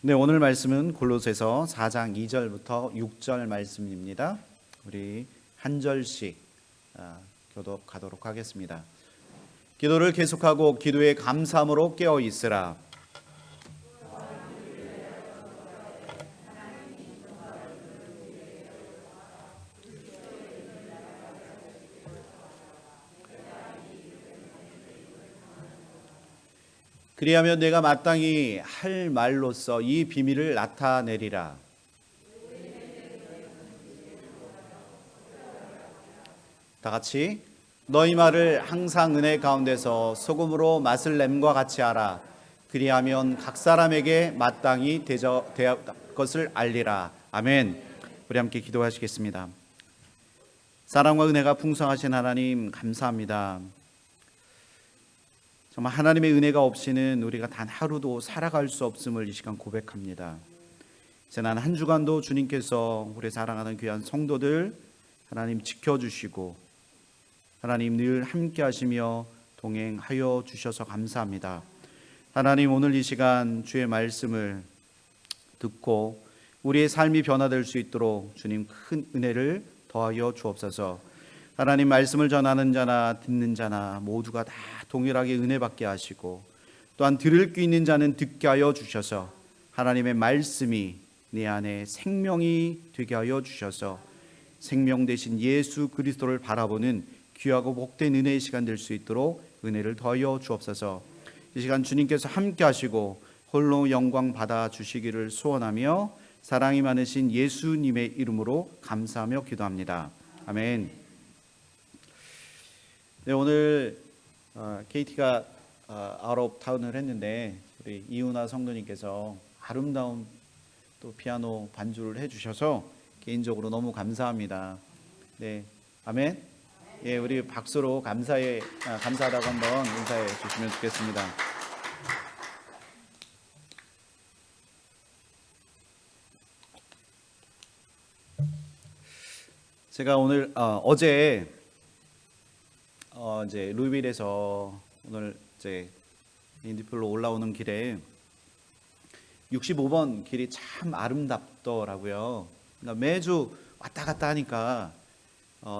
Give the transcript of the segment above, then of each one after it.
네, 오늘 말씀은 골로새서 4장 2절부터 6절 말씀입니다. 우리 한 절씩 교독하도록 하겠습니다. 기도를 계속하고 기도의 감사함으로 깨어 있으라. 그리하면 내가 마땅히 할 말로써 이 비밀을 나타내리라. 다 같이 너희 말을 항상 은혜 가운데서 소금으로 맛을 냄과 같이 하라. 그리하면 각 사람에게 마땅히 대할 것을 알리라. 아멘. 우리 함께 기도하시겠습니다. 사랑과 은혜가 풍성하신 하나님 감사합니다. 정말 하나님의 은혜가 없이는 우리가 단 하루도 살아갈 수 없음을 이 시간 고백합니다. 지난 한 주간도 주님께서 우리 사랑하는 귀한 성도들 하나님 지켜주시고 하나님 늘 함께 하시며 동행하여 주셔서 감사합니다. 하나님 오늘 이 시간 주의 말씀을 듣고 우리의 삶이 변화될 수 있도록 주님 큰 은혜를 더하여 주옵소서. 하나님 말씀을 전하는 자나 듣는 자나 모두가 다 동일하게 은혜 받게 하시고 또한 들을 귀 있는 자는 듣게 하여 주셔서 하나님의 말씀이 내 안에 생명이 되게 하여 주셔서 생명 되신 예수 그리스도를 바라보는 귀하고 복된 은혜의 시간 될 수 있도록 은혜를 더하여 주옵소서. 이 시간 주님께서 함께 하시고 홀로 영광 받아 주시기를 소원하며 사랑이 많으신 예수님의 이름으로 감사하며 기도합니다. 아멘. 네, 오늘 KT가 아웃 오브 타운을 했는데 우리 이은하 성도님께서 아름다운 또 피아노 반주를 해주셔서 개인적으로 너무 감사합니다. 네, 아멘. 예, 우리 박수로 감사하다고 한번 인사해 주시면 좋겠습니다. 제가 오늘 어제 이제 루이빌에서 오늘 이제 인디플로 올라오는 길에 65번 길이 참 아름답더라고요. 그러니까 매주 왔다 갔다 하니까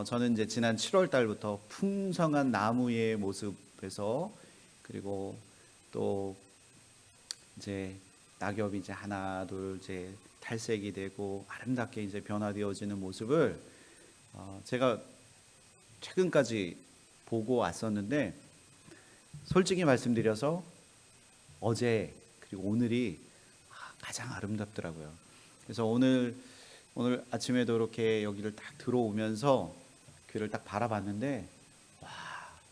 저는 이제 지난 7월 달부터 풍성한 나무의 모습에서 그리고 또 이제 낙엽이 이제 하나 둘 이제 탈색이 되고 아름답게 이제 변화되어지는 모습을 제가 최근까지 보고 왔었는데 솔직히 말씀드려서 어제 그리고 오늘이 가장 아름답더라고요. 그래서 오늘 아침에도 이렇게 여기를 딱 들어오면서 교회를 딱 바라봤는데 와,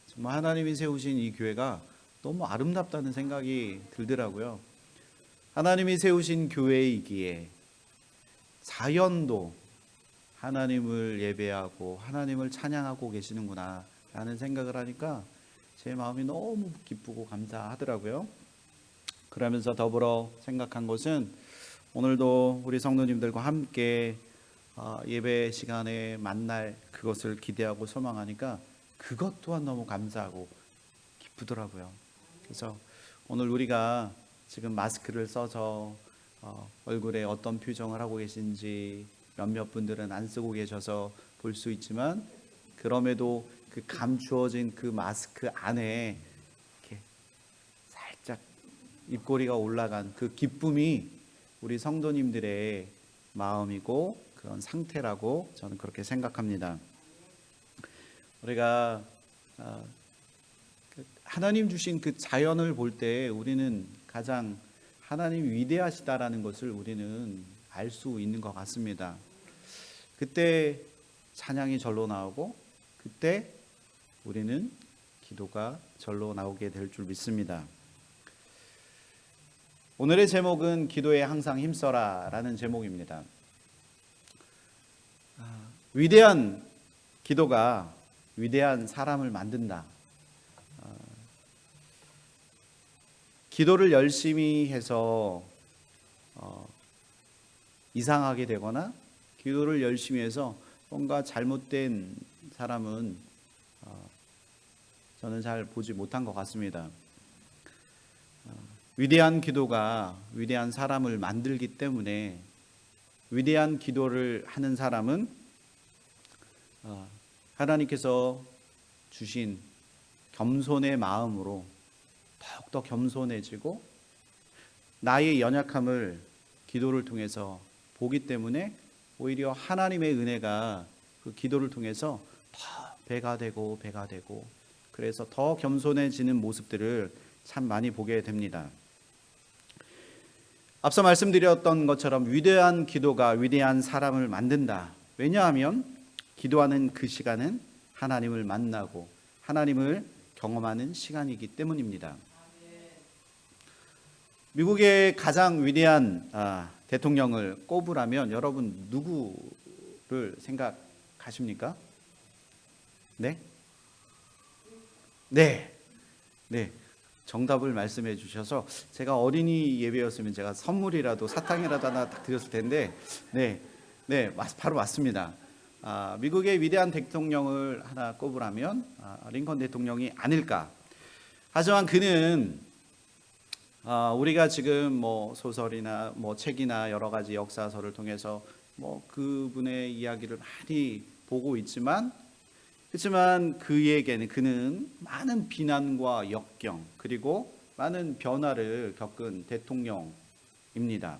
정말 하나님이 세우신 이 교회가 너무 아름답다는 생각이 들더라고요. 하나님이 세우신 교회이기에 사연도 하나님을 예배하고 하나님을 찬양하고 계시는구나 라는 생각을 하니까 제 마음이 너무 기쁘고 감사하더라고요. 그러면서 더불어 생각한 것은 오늘도 우리 성도님들과 함께 예배 시간에 만날 그것을 기대하고 소망하니까 그것 또한 너무 감사하고 기쁘더라고요. 그래서 오늘 우리가 지금 마스크를 써서 얼굴에 어떤 표정을 하고 계신지 몇몇 분들은 안 쓰고 계셔서 볼 수 있지만 그럼에도 그 감추어진 그 마스크 안에 이렇게 살짝 입꼬리가 올라간 그 기쁨이 우리 성도님들의 마음이고 그런 상태라고 저는 그렇게 생각합니다. 우리가 하나님 주신 그 자연을 볼 때 우리는 가장 하나님 위대하시다라는 것을 우리는 알 수 있는 것 같습니다. 그때 찬양이 절로 나오고 그때 우리는 기도가 절로 나오게 될 줄 믿습니다. 오늘의 제목은 기도에 항상 힘써라 라는 제목입니다. 위대한 기도가 위대한 사람을 만든다. 기도를 열심히 해서 이상하게 되거나 기도를 열심히 해서 뭔가 잘못된 사람은 저는 잘 보지 못한 것 같습니다. 위대한 기도가 위대한 사람을 만들기 때문에 위대한 기도를 하는 사람은 하나님께서 주신 겸손의 마음으로 더욱더 겸손해지고 나의 연약함을 기도를 통해서 보기 때문에 오히려 하나님의 은혜가 그 기도를 통해서 더 배가 되고 그래서 더 겸손해지는 모습들을 참 많이 보게 됩니다. 앞서 말씀드렸던 것처럼 위대한 기도가 위대한 사람을 만든다. 왜냐하면 기도하는 그 시간은 하나님을 만나고 하나님을 경험하는 시간이기 때문입니다. 미국의 가장 위대한 대통령을 꼽으라면 여러분 누구를 생각하십니까? 네? 정답을 말씀해 주셔서 제가 어린이 예배였으면 제가 선물이라도 사탕이라도 하나 딱 드렸을 텐데 바로 맞습니다. 미국의 위대한 대통령을 하나 꼽으라면 링컨 대통령이 아닐까. 하지만 그는 우리가 지금 뭐 소설이나 뭐 책이나 여러 가지 역사서를 통해서 뭐 그분의 이야기를 많이 보고 있지만 그렇지만 그는 많은 비난과 역경 그리고 많은 변화를 겪은 대통령입니다.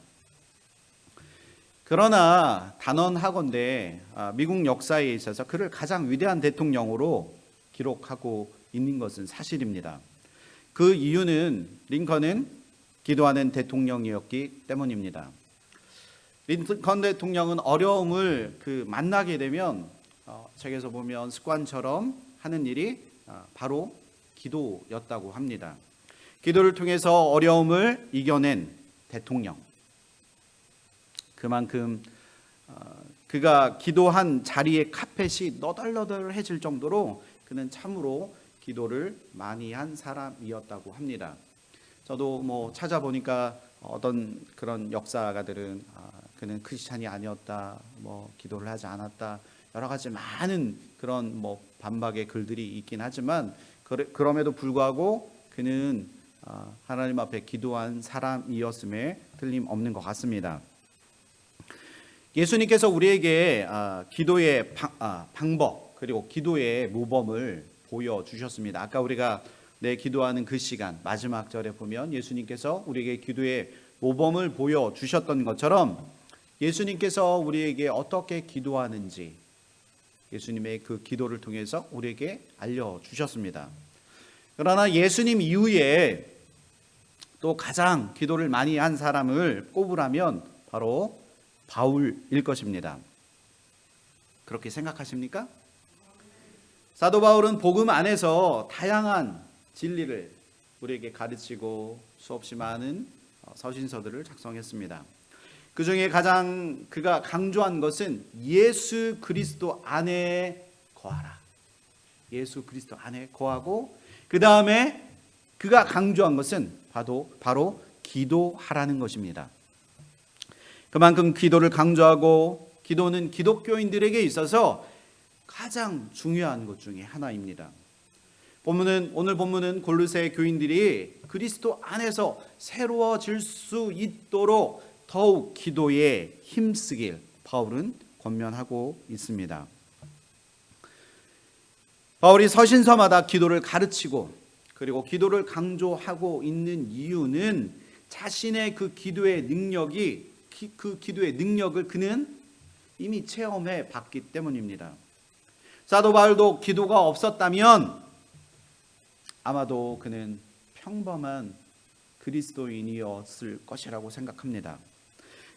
그러나 단언하건대 미국 역사에 있어서 그를 가장 위대한 대통령으로 기록하고 있는 것은 사실입니다. 그 이유는 링컨은 기도하는 대통령이었기 때문입니다. 링컨 대통령은 어려움을 만나게 되면 책에서 보면 습관처럼 하는 일이 바로 기도였다고 합니다. 기도를 통해서 어려움을 이겨낸 대통령. 그만큼 그가 기도한 자리의 카펫이 너덜너덜해질 정도로 그는 참으로 기도를 많이 한 사람이었다고 합니다. 저도 뭐 찾아보니까 어떤 그런 역사가들은 그는 크리스찬이 아니었다, 뭐 기도를 하지 않았다, 여러 가지 많은 그런 뭐 반박의 글들이 있긴 하지만 그럼에도 불구하고 그는 하나님 앞에 기도한 사람이었음에 틀림없는 것 같습니다. 예수님께서 우리에게 기도의 방법 그리고 기도의 모범을 보여주셨습니다. 아까 우리가 기도하는 그 시간 마지막 절에 보면 예수님께서 우리에게 기도의 모범을 보여주셨던 것처럼 예수님께서 우리에게 어떻게 기도하는지 예수님의 그 기도를 통해서 우리에게 알려주셨습니다. 그러나 예수님 이후에 또 가장 기도를 많이 한 사람을 꼽으라면 바로 바울일 것입니다. 그렇게 생각하십니까? 사도 바울은 복음 안에서 다양한 진리를 우리에게 가르치고 수없이 많은 서신서들을 작성했습니다. 그 중에 가장 그가 강조한 것은 예수 그리스도 안에 거하라. 예수 그리스도 안에 거하고 그 다음에 그가 강조한 것은 바로 기도하라는 것입니다. 그만큼 기도를 강조하고 기도는 기독교인들에게 있어서 가장 중요한 것 중에 하나입니다. 오늘 본문은 골로새 교인들이 그리스도 안에서 새로워질 수 있도록 더욱 기도에 힘쓰길 바울은 권면하고 있습니다. 바울이 서신서마다 기도를 가르치고 그리고 기도를 강조하고 있는 이유는 자신의 그 기도의 능력을 그는 이미 체험해 봤기 때문입니다. 사도 바울도 기도가 없었다면 아마도 그는 평범한 그리스도인이었을 것이라고 생각합니다.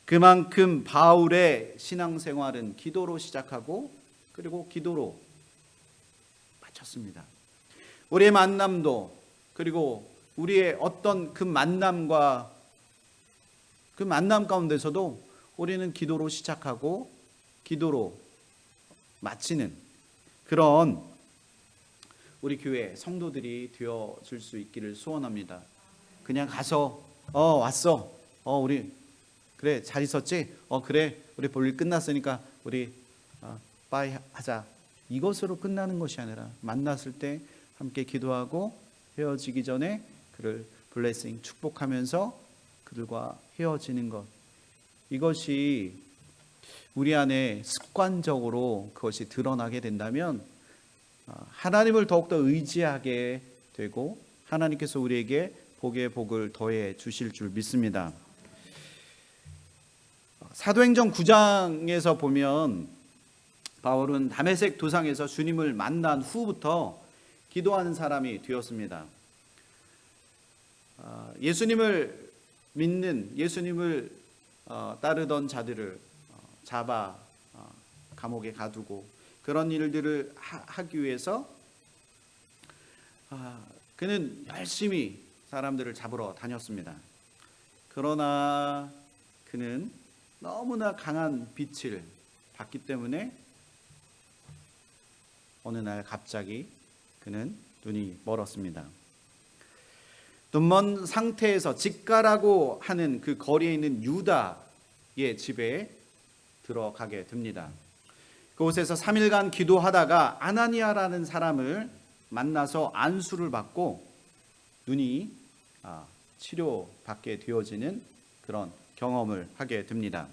그만큼 바울의 신앙생활은 기도로 시작하고 그리고 기도로 마쳤습니다. 우리의 만남도 그리고 우리의 어떤 그 만남 가운데서도 우리는 기도로 시작하고 기도로 마치는 그런 우리 교회 성도들이 되어질 수 있기를 소원합니다. 그냥 가서 왔어. 우리 그래 잘 있었지? 그래 우리 볼일 끝났으니까 우리 빠이 하자. 이것으로 끝나는 것이 아니라 만났을 때 함께 기도하고 헤어지기 전에 그를 블레싱 축복하면서 그들과 헤어지는 것, 이것이 우리 안에 습관적으로 그것이 드러나게 된다면 하나님을 더욱더 의지하게 되고 하나님께서 우리에게 복의 복을 더해 주실 줄 믿습니다. 사도행전 9장에서 보면 바울은 다메섹 도상에서 주님을 만난 후부터 기도하는 사람이 되었습니다. 예수님을 믿는, 예수님을 따르던 자들을 잡아 감옥에 가두고 그런 일들을 하기 위해서 그는 열심히 사람들을 잡으러 다녔습니다. 그러나 그는 너무나 강한 빛을 받기 때문에 어느 날 갑자기 그는 눈이 멀었습니다. 눈먼 상태에서 직가라고 하는 그 거리에 있는 유다의 집에 들어가게 됩니다. 그곳에서 3일간 기도하다가 아나니아라는 사람을 만나서 안수를 받고 눈이 치료받게 되어지는 그런 경험을 하게 됩니다.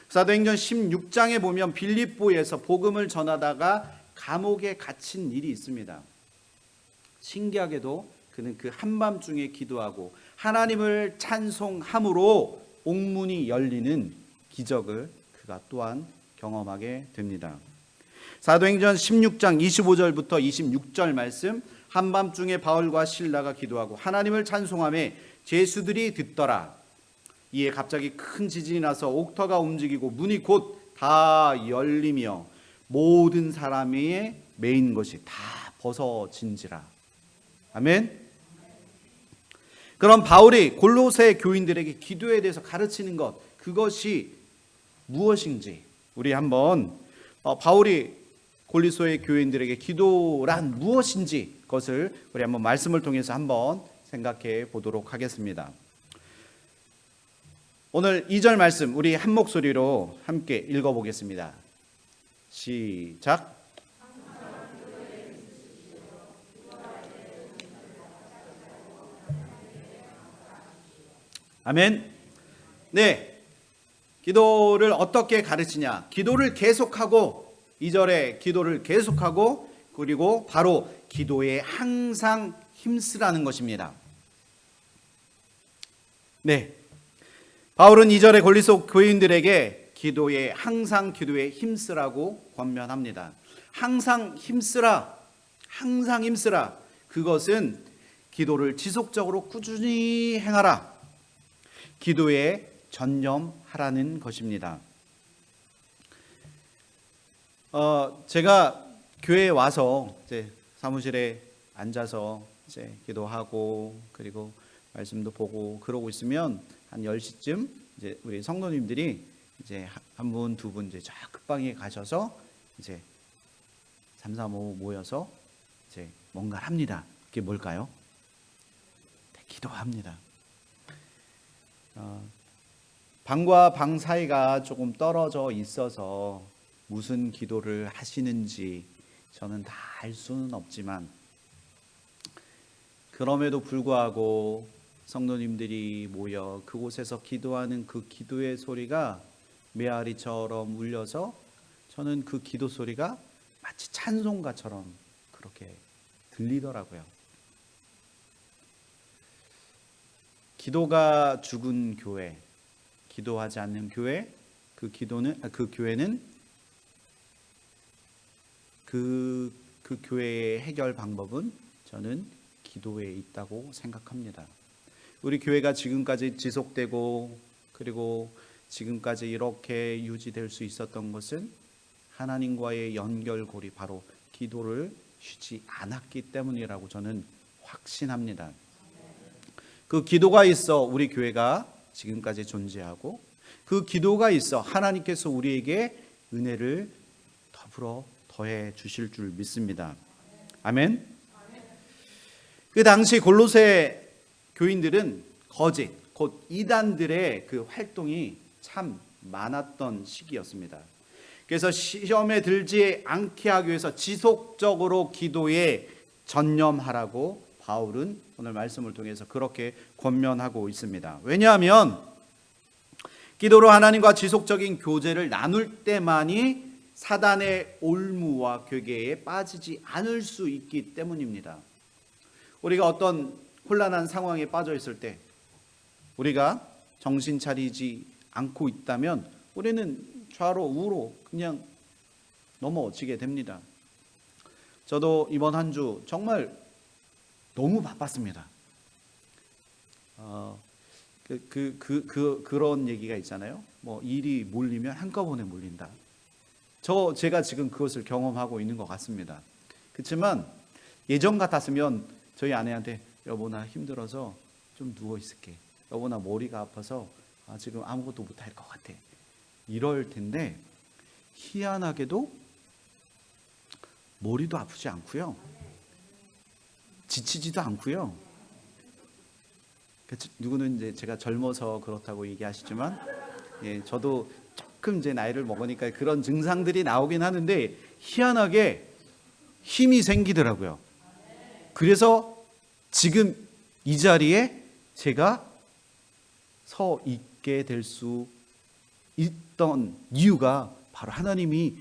사도행전 16장에 보면 빌립보에서 복음을 전하다가 감옥에 갇힌 일이 있습니다. 신기하게도 그는 그 한밤중에 기도하고 하나님을 찬송함으로 옥문이 열리는 기적을 그가 또한 경험하게 됩니다. 사도행전 16장 25절부터 26절 말씀, 한밤중에 바울과 실라가 기도하고 하나님을 찬송하며 제수들이 듣더라. 이에 갑자기 큰 지진이 나서 옥터가 움직이고 문이 곧 다 열리며 모든 사람이 매인 것이 다 벗어진지라. 아멘. 그럼 바울이 골로새 교인들에게 기도에 대해서 가르치는 것, 그것이 무엇인지 우리 한번 바울이 골로새 교인들에게 기도란 무엇인지 그것을 우리 한번 말씀을 통해서 한번 생각해 보도록 하겠습니다. 오늘 2절 말씀 우리 한 목소리로 함께 읽어보겠습니다. 시작. 아멘. 네, 기도를 어떻게 가르치냐? 기도를 계속하고 2절에 기도를 계속하고 그리고 바로 기도에 항상 힘쓰라는 것입니다. 네, 바울은 2절에 골로새 교인들에게 항상 기도에 힘쓰라고 권면합니다. 항상 힘쓰라, 항상 힘쓰라. 그것은 기도를 지속적으로 꾸준히 행하라. 기도에 전념하라는 것입니다. 제가 교회에 와서 이제 사무실에 앉아서 이제 기도하고 그리고 말씀도 보고 그러고 있으면 한 10시쯤 이제 우리 성도님들이 이제 한 분, 두 분 이제 저 끝방에 가셔서 이제 3, 4, 5 모여서 이제 뭔가를 합니다. 그게 뭘까요? 네, 기도합니다. 방과 방 사이가 조금 떨어져 있어서 무슨 기도를 하시는지 저는 다 알 수는 없지만 그럼에도 불구하고 성도님들이 모여 그곳에서 기도하는 그 기도의 소리가 메아리처럼 울려서 저는 그 기도 소리가 마치 찬송가처럼 그렇게 들리더라고요. 기도가 죽은 교회, 기도하지 않는 교회, 그 교회는 그 교회의 해결 방법은 저는 기도에 있다고 생각합니다. 우리 교회가 지금까지 지속되고 그리고 지금까지 이렇게 유지될 수 있었던 것은 하나님과의 연결고리 바로 기도를 쉬지 않았기 때문이라고 저는 확신합니다. 그 기도가 있어 우리 교회가 지금까지 존재하고 그 기도가 있어 하나님께서 우리에게 은혜를 더불어 더해 주실 줄 믿습니다. 아멘. 그 당시 골로새 교인들은 거짓, 곧 이단들의 그 활동이 참 많았던 시기였습니다. 그래서 시험에 들지 않게 하기 위해서 지속적으로 기도에 전념하라고 바울은 오늘 말씀을 통해서 그렇게 권면하고 있습니다. 왜냐하면 기도로 하나님과 지속적인 교제를 나눌 때만이 사단의 올무와 괴계에 빠지지 않을 수 있기 때문입니다. 우리가 어떤 혼란한 상황에 빠져 있을 때 우리가 정신 차리지 않고 있다면 우리는 좌로 우로 그냥 넘어지게 됩니다. 저도 이번 한 주 정말 너무 바빴습니다. 그런 얘기가 있잖아요. 뭐 일이 몰리면 한꺼번에 몰린다. 제가 지금 그것을 경험하고 있는 것 같습니다. 그렇지만 예전 같았으면 저희 아내한테 여보 나 힘들어서 좀 누워 있을게. 여보 나 머리가 아파서 지금 아무것도 못할 것 같아. 이럴 텐데 희한하게도 머리도 아프지 않고요. 지치지도 않고요. 누구는 이제 제가 젊어서 그렇다고 얘기하시지만 저도 조금 이제 나이를 먹으니까 그런 증상들이 나오긴 하는데 희한하게 힘이 생기더라고요. 그래서 지금 이 자리에 제가 서 있게 될 수 있던 이유가 바로 하나님이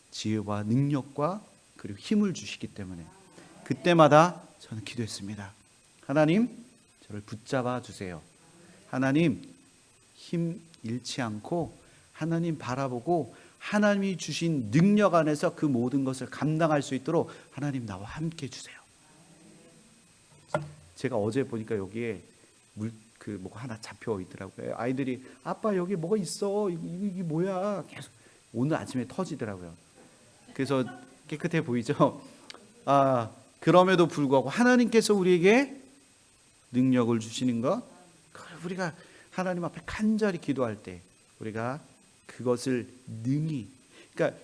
지혜와 능력과 그리고 힘을 주시기 때문에 그때마다 저는 기도했습니다. 하나님 저를 붙잡아 주세요. 하나님 힘 잃지 않고 하나님 바라보고 하나님이 주신 능력 안에서 그 모든 것을 감당할 수 있도록 하나님 나와 함께 해주세요. 제가 어제 보니까 여기에 뭐가 하나 잡혀 있더라고요. 아이들이 아빠 여기 뭐가 있어 이게 뭐야 계속 오늘 아침에 터지더라고요. 그래서 깨끗해 보이죠? 그럼에도 불구하고 하나님께서 우리에게 능력을 주시는 것, 우리가 하나님 앞에 간절히 기도할 때 우리가 그것을 능히, 그러니까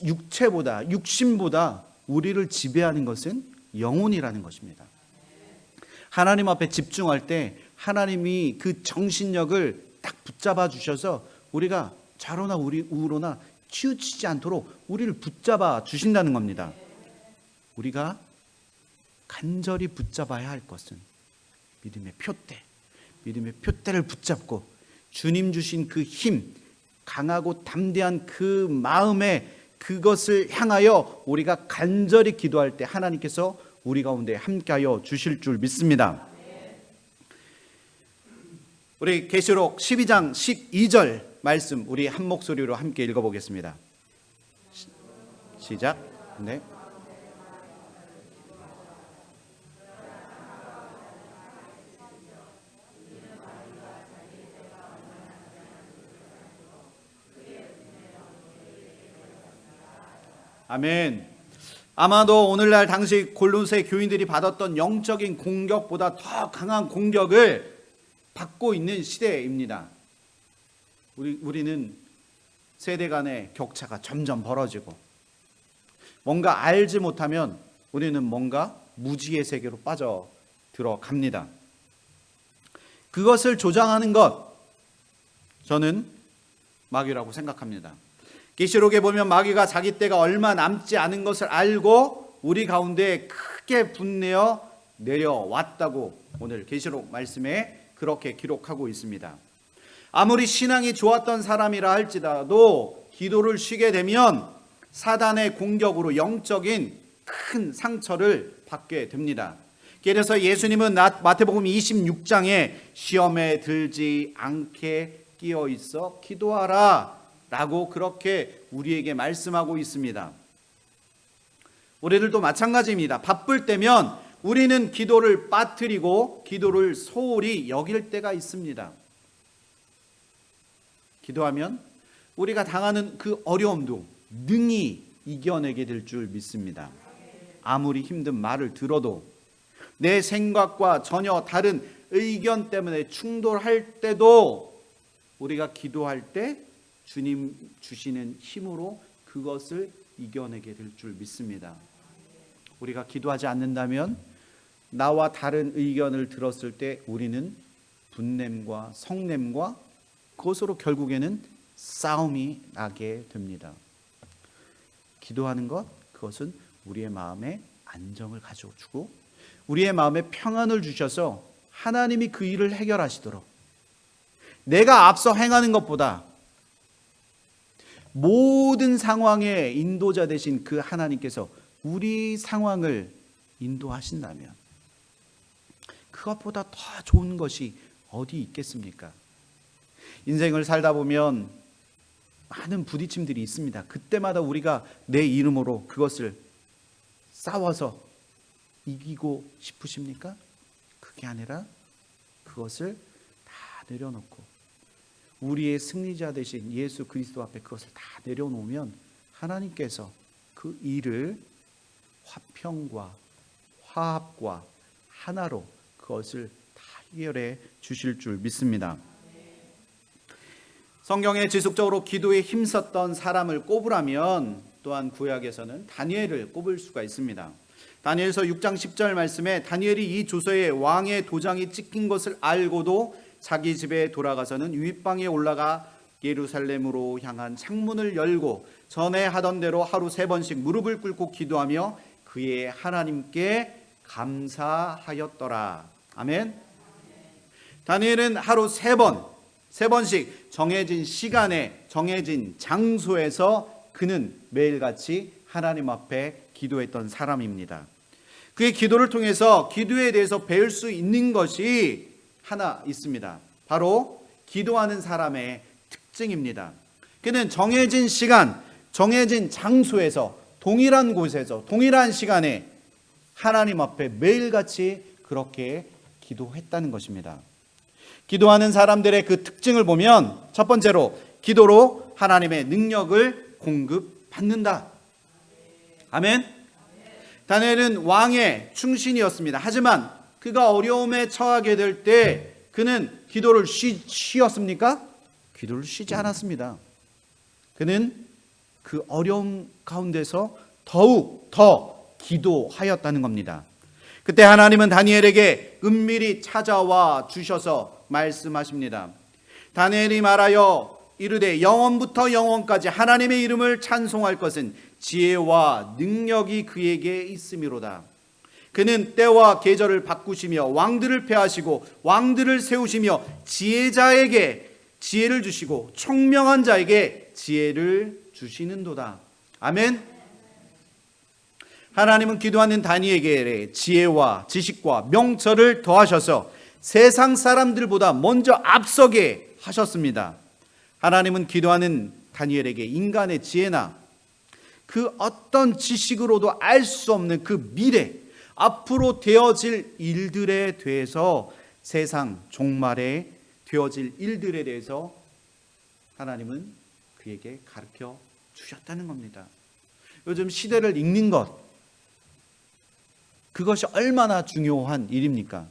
육체보다 육신보다 우리를 지배하는 것은 영혼이라는 것입니다. 하나님 앞에 집중할 때 하나님이 그 정신력을 딱 붙잡아 주셔서 우리가 좌로나 우로나 치우치지 않도록 우리를 붙잡아 주신다는 겁니다. 우리가 간절히 붙잡아야 할 것은 믿음의 표대를 붙잡고 주님 주신 그 힘, 강하고 담대한 그 마음에 그것을 향하여 우리가 간절히 기도할 때 하나님께서 우리 가운데 함께하여 주실 줄 믿습니다. 우리 계시록 12장 12절 말씀 우리 한 목소리로 함께 읽어보겠습니다. 시작. 네. 아멘. 아마도 오늘날 당시 골로새 교인들이 받았던 영적인 공격보다 더 강한 공격을 받고 있는 시대입니다. 우리는 세대 간의 격차가 점점 벌어지고 뭔가 알지 못하면 우리는 뭔가 무지의 세계로 빠져 들어갑니다. 그것을 조장하는 것 저는 마귀라고 생각합니다. 계시록에 보면 마귀가 자기 때가 얼마 남지 않은 것을 알고 우리 가운데 크게 분내어 내려왔다고 오늘 계시록 말씀에 그렇게 기록하고 있습니다. 아무리 신앙이 좋았던 사람이라 할지라도 기도를 쉬게 되면 사단의 공격으로 영적인 큰 상처를 받게 됩니다. 그래서 예수님은 마태복음 26장에 시험에 들지 않게 끼어 있어 기도하라 라고 그렇게 우리에게 말씀하고 있습니다. 우리들도 마찬가지입니다. 바쁠 때면 우리는 기도를 빠뜨리고 기도를 소홀히 여길 때가 있습니다. 기도하면 우리가 당하는 그 어려움도 능히 이겨내게 될 줄 믿습니다. 아무리 힘든 말을 들어도 내 생각과 전혀 다른 의견 때문에 충돌할 때도 우리가 기도할 때 주님 주시는 힘으로 그것을 이겨내게 될 줄 믿습니다. 우리가 기도하지 않는다면 나와 다른 의견을 들었을 때 우리는 분냄과 성냄과 그것으로 결국에는 싸움이 나게 됩니다. 기도하는 것, 그것은 우리의 마음에 안정을 가져주고 우리의 마음에 평안을 주셔서 하나님이 그 일을 해결하시도록, 내가 앞서 행하는 것보다 모든 상황의 인도자 되신 그 하나님께서 우리 상황을 인도하신다면 그것보다 더 좋은 것이 어디 있겠습니까? 인생을 살다 보면 많은 부딪힘들이 있습니다. 그때마다 우리가 내 이름으로 그것을 싸워서 이기고 싶으십니까? 그게 아니라 그것을 다 내려놓고 우리의 승리자 되신 예수 그리스도 앞에 그것을 다 내려놓으면 하나님께서 그 일을 화평과 화합과 하나로 그것을 다 해결해 주실 줄 믿습니다. 성경에 지속적으로 기도에 힘썼던 사람을 꼽으라면 또한 구약에서는 다니엘을 꼽을 수가 있습니다. 다니엘서 6장 10절 말씀에 다니엘이 이 조서에 왕의 도장이 찍힌 것을 알고도 자기 집에 돌아가서는 윗방에 올라가 예루살렘으로 향한 창문을 열고 전에 하던 대로 하루 3번씩 무릎을 꿇고 기도하며 그의 하나님께 감사하였더라. 아멘. 다니엘은 하루 3번씩 정해진 시간에 정해진 장소에서 그는 매일같이 하나님 앞에 기도했던 사람입니다. 그의 기도를 통해서 기도에 대해서 배울 수 있는 것이 하나 있습니다. 바로 기도하는 사람의 특징입니다. 그는 정해진 시간, 정해진 장소에서 동일한 곳에서 동일한 시간에 하나님 앞에 매일같이 그렇게 기도했다는 것입니다. 기도하는 사람들의 그 특징을 보면 첫 번째로 기도로 하나님의 능력을 공급받는다. 아멘. 다니엘은 왕의 충신이었습니다. 하지만 그가 어려움에 처하게 될 때 그는 기도를 쉬었습니까? 기도를 쉬지 않았습니다. 그는 그 어려움 가운데서 더욱 더 기도하였다는 겁니다. 그때 하나님은 다니엘에게 은밀히 찾아와 주셔서 말씀하십니다. 다니엘이 말하여 이르되 영원부터 영원까지 하나님의 이름을 찬송할 것은 지혜와 능력이 그에게 있음이로다. 그는 때와 계절을 바꾸시며 왕들을 폐하시고 왕들을 세우시며 지혜자에게 지혜를 주시고 총명한 자에게 지혜를 주시는도다. 아멘. 하나님은 기도하는 다니엘에게 지혜와 지식과 명철을 더하셔서 세상 사람들보다 먼저 앞서게 하셨습니다. 하나님은 기도하는 다니엘에게 인간의 지혜나 그 어떤 지식으로도 알 수 없는 그 미래, 앞으로 되어질 일들에 대해서 세상 종말에 되어질 일들에 대해서 하나님은 그에게 가르쳐 주셨다는 겁니다. 요즘 시대를 읽는 것, 그것이 얼마나 중요한 일입니까?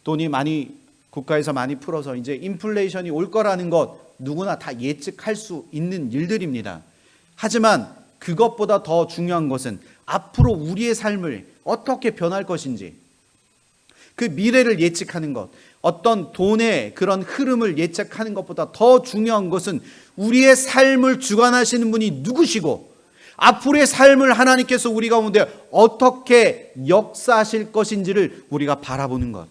돈이 많이 국가에서 많이 풀어서 이제 인플레이션이 올 거라는 것 누구나 다 예측할 수 있는 일들입니다. 하지만 그것보다 더 중요한 것은 앞으로 우리의 삶을 어떻게 변할 것인지, 그 미래를 예측하는 것, 어떤 돈의 그런 흐름을 예측하는 것보다 더 중요한 것은 우리의 삶을 주관하시는 분이 누구시고 앞으로의 삶을 하나님께서 우리 가운데 어떻게 역사하실 것인지를 우리가 바라보는 것.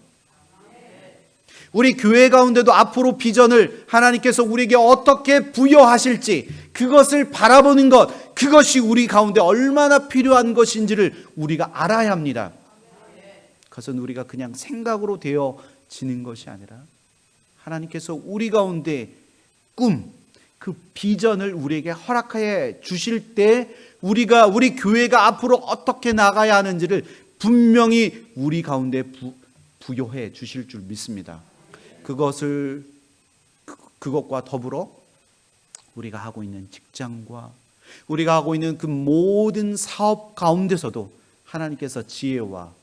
우리 교회 가운데도 앞으로 비전을 하나님께서 우리에게 어떻게 부여하실지 그것을 바라보는 것, 그것이 우리 가운데 얼마나 필요한 것인지를 우리가 알아야 합니다. 그것은 우리가 그냥 생각으로 되어지는 것이 아니라 하나님께서 우리 가운데 꿈, 그 비전을 우리에게 허락해 주실 때 우리 교회가 앞으로 어떻게 나가야 하는지를 분명히 우리 가운데 부여해 주실 줄 믿습니다. 그것과 더불어 우리가 하고 있는 직장과 우리가 하고 있는 그 모든 사업 가운데서도 하나님께서 지혜와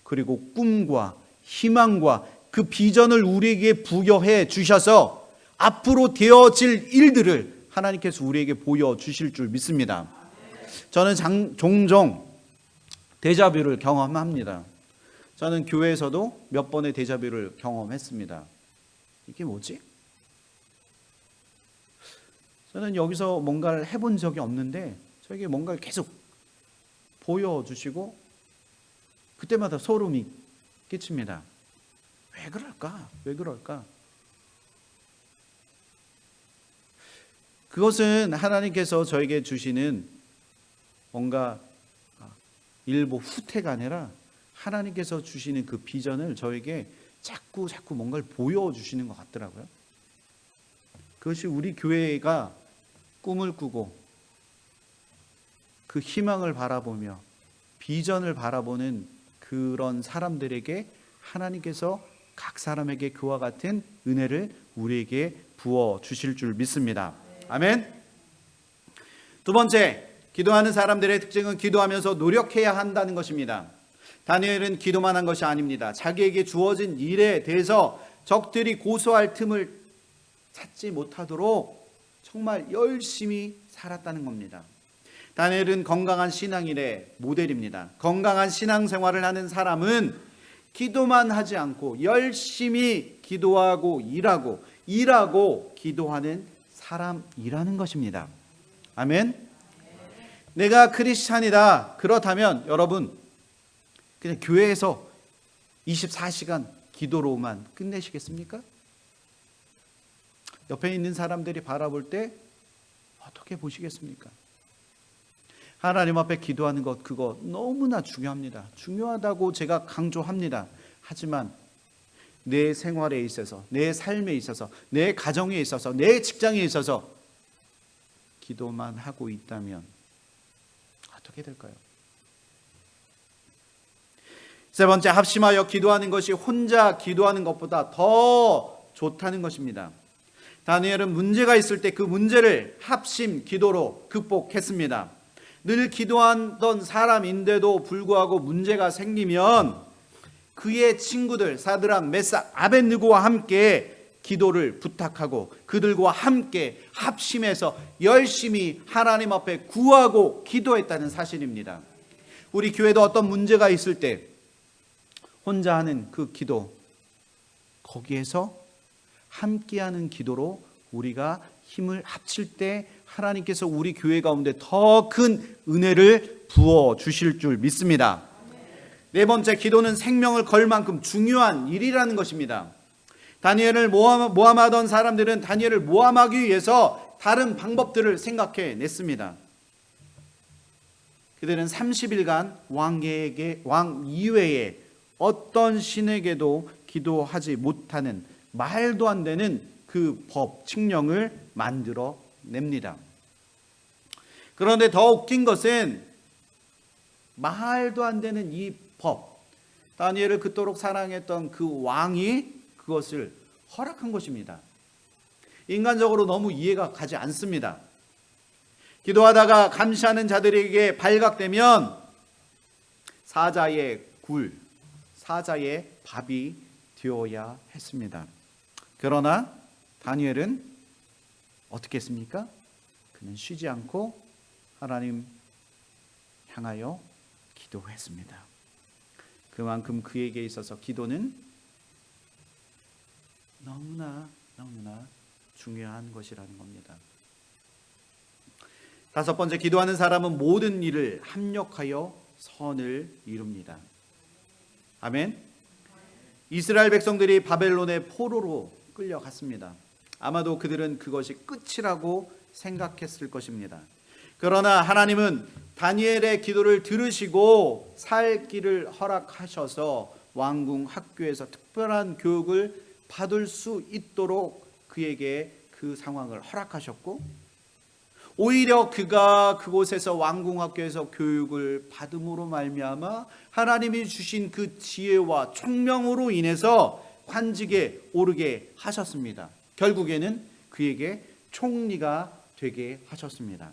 그리고 꿈과 희망과 그 비전을 우리에게 부여해 주셔서 앞으로 되어질 일들을 하나님께서 우리에게 보여주실 줄 믿습니다. 저는 종종 데자뷰를 경험합니다. 저는 교회에서도 몇 번의 데자뷰를 경험했습니다. 이게 뭐지? 저는 여기서 뭔가를 해본 적이 없는데 저에게 뭔가를 계속 보여주시고 그때마다 소름이 끼칩니다. 왜 그럴까? 왜 그럴까? 그것은 하나님께서 저에게 주시는 뭔가 일부 후퇴가 아니라 하나님께서 주시는 그 비전을 저에게 자꾸 뭔가를 보여주시는 것 같더라고요. 그것이 우리 교회가 꿈을 꾸고 그 희망을 바라보며 비전을 바라보는 그런 사람들에게 하나님께서 각 사람에게 그와 같은 은혜를 우리에게 부어 주실 줄 믿습니다. 아멘. 두 번째, 기도하는 사람들의 특징은 기도하면서 노력해야 한다는 것입니다. 다니엘은 기도만 한 것이 아닙니다. 자기에게 주어진 일에 대해서 적들이 고소할 틈을 찾지 못하도록 정말 열심히 살았다는 겁니다. 다니엘은 건강한 신앙인의 모델입니다. 건강한 신앙생활을 하는 사람은 기도만 하지 않고 열심히 기도하고 일하고 기도하는 사람이라는 것입니다. 아멘. 내가 크리스찬이다. 그렇다면 여러분 그냥 교회에서 24시간 기도로만 끝내시겠습니까? 옆에 있는 사람들이 바라볼 때 어떻게 보시겠습니까? 하나님 앞에 기도하는 것, 그거 너무나 중요합니다. 중요하다고 제가 강조합니다. 하지만 내 생활에 있어서, 내 삶에 있어서, 내 가정에 있어서, 내 직장에 있어서 기도만 하고 있다면 어떻게 될까요? 세 번째, 합심하여 기도하는 것이 혼자 기도하는 것보다 더 좋다는 것입니다. 다니엘은 문제가 있을 때 그 문제를 합심 기도로 극복했습니다. 늘 기도하던 사람인데도 불구하고 문제가 생기면 그의 친구들 사드락, 메삭, 아벳느고와 함께 기도를 부탁하고 그들과 함께 합심해서 열심히 하나님 앞에 구하고 기도했다는 사실입니다. 우리 교회도 어떤 문제가 있을 때 혼자 하는 그 기도, 거기에서 함께하는 기도로 우리가 힘을 합칠 때 하나님께서 우리 교회 가운데 더 큰 은혜를 부어 주실 줄 믿습니다. 네 번째, 기도는 생명을 걸 만큼 중요한 일이라는 것입니다. 다니엘을 모함하던 사람들은 다니엘을 모함하기 위해서 다른 방법들을 생각해 냈습니다. 그들은 30일간 왕 이외에 어떤 신에게도 기도하지 못하는 말도 안 되는 그 법, 칙령을 만들어 냅니다. 그런데 더 웃긴 것은 말도 안 되는 이 법, 다니엘을 그토록 사랑했던 그 왕이 그것을 허락한 것입니다. 인간적으로 너무 이해가 가지 않습니다. 기도하다가 감시하는 자들에게 발각되면 사자의 굴, 사자의 밥이 되어야 했습니다. 그러나 다니엘은 어떻게 했습니까? 그는 쉬지 않고 하나님 향하여 기도했습니다. 그만큼 그에게 있어서 기도는 너무나 중요한 것이라는 겁니다. 다섯 번째, 기도하는 사람은 모든 일을 합력하여 선을 이룹니다. 아멘. 이스라엘 백성들이 바벨론의 포로로 끌려갔습니다. 아마도 그들은 그것이 끝이라고 생각했을 것입니다. 그러나 하나님은 다니엘의 기도를 들으시고 살 길을 허락하셔서 왕궁 학교에서 특별한 교육을 받을 수 있도록 그에게 그 상황을 허락하셨고, 오히려 그가 그곳에서 왕궁 학교에서 교육을 받음으로 말미암아 하나님이 주신 그 지혜와 총명으로 인해서 관직에 오르게 하셨습니다. 결국에는 그에게 총리가 되게 하셨습니다.